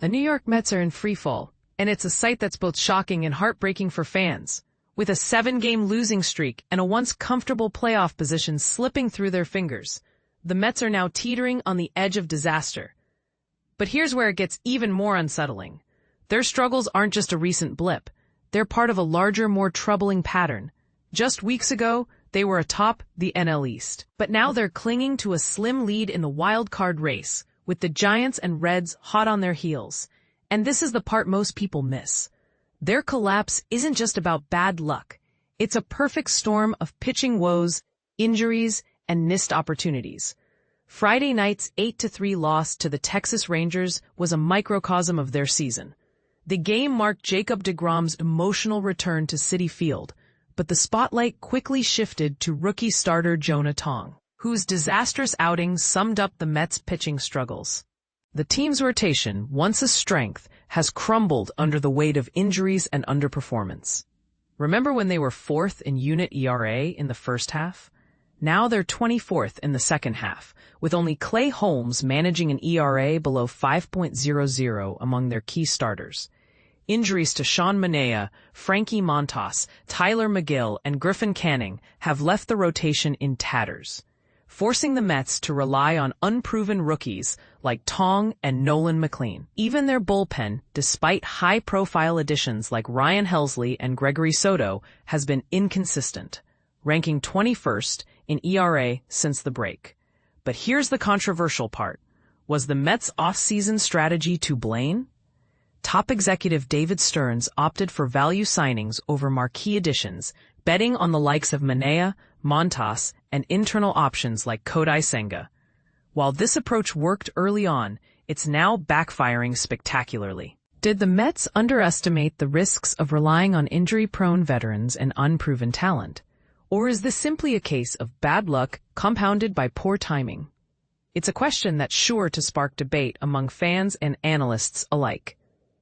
The New York Mets are in freefall, and it's a sight that's both shocking and heartbreaking for fans. With a 7-game losing streak and a once comfortable playoff position slipping through their fingers, the Mets are now teetering on the edge of disaster. But here's where it gets even more unsettling. Their struggles aren't just a recent blip. They're part of a larger, more troubling pattern. Just weeks ago, they were atop the NL East. But now they're clinging to a slim lead in the wild card race, with the Giants and Reds hot on their heels. And this is the part most people miss. Their collapse isn't just about bad luck. It's a perfect storm of pitching woes, injuries, and missed opportunities. Friday night's 8-3 loss to the Texas Rangers was a microcosm of their season. The game marked Jacob deGrom's emotional return to Citi Field, but the spotlight quickly shifted to rookie starter Jonah Tong, whose disastrous outing summed up the Mets' pitching struggles. The team's rotation, once a strength, has crumbled under the weight of injuries and underperformance. Remember when they were 4th in unit ERA in the first half? Now they're 24th in the second half, with only Clay Holmes managing an ERA below 5.00 among their key starters. Injuries to Sean Manaea, Frankie Montas, Tyler McGill, and Griffin Canning have left the rotation in tatters, forcing the Mets to rely on unproven rookies like Tong and Nolan McLean. Even their bullpen, despite high-profile additions like Ryan Helsley and Gregory Soto, has been inconsistent, ranking 21st in ERA since the break. But here's the controversial part. Was the Mets' off-season strategy to blame? Top executive David Stearns opted for value signings over marquee additions, betting on the likes of Manaea, Montas, and internal options like Kodai Senga. While this approach worked early on, it's now backfiring spectacularly. Did the Mets underestimate the risks of relying on injury-prone veterans and unproven talent? Or is this simply a case of bad luck compounded by poor timing? It's a question that's sure to spark debate among fans and analysts alike.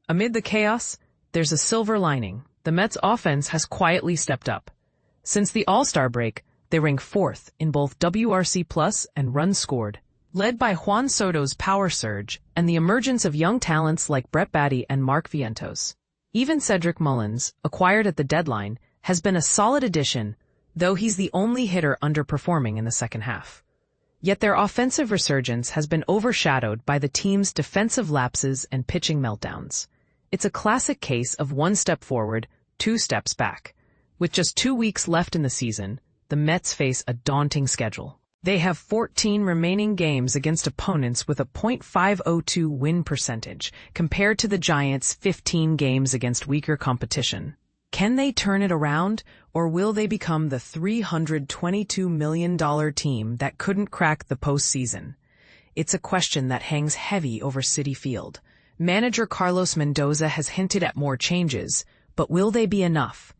Amid the chaos, there's a silver lining. The Mets' offense has quietly stepped up. Since the All-Star break, they rank 4th in both WRC+ and runs scored, led by Juan Soto's power surge and the emergence of young talents like Brett Baty and Mark Vientos. Even Cedric Mullins, acquired at the deadline, has been a solid addition, though he's the only hitter underperforming in the second half. Yet their offensive resurgence has been overshadowed by the team's defensive lapses and pitching meltdowns. It's a classic case of 1 step forward, 2 steps back. With just 2 weeks left in the season, the Mets face a daunting schedule. They have 14 remaining games against opponents with a .502 win percentage, compared to the Giants' 15 games against weaker competition. Can they turn it around, or will they become the $322 million team that couldn't crack the postseason? It's a question that hangs heavy over Citi Field. Manager Carlos Mendoza has hinted at more changes, but will they be enough?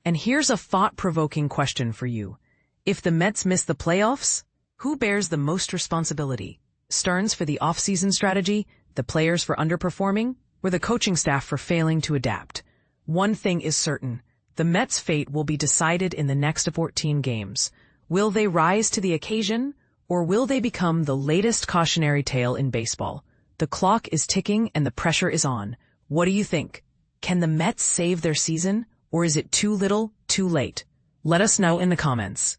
And here's a thought-provoking question for you. If the Mets miss the playoffs, who bears the most responsibility? Stearns for the off-season strategy, the players for underperforming, or the coaching staff for failing to adapt? One thing is certain. The Mets' fate will be decided in the next 14 games. Will they rise to the occasion, or will they become the latest cautionary tale in baseball? The clock is ticking and the pressure is on. What do you think? Can the Mets save their season, or is it too little, too late? Let us know in the comments.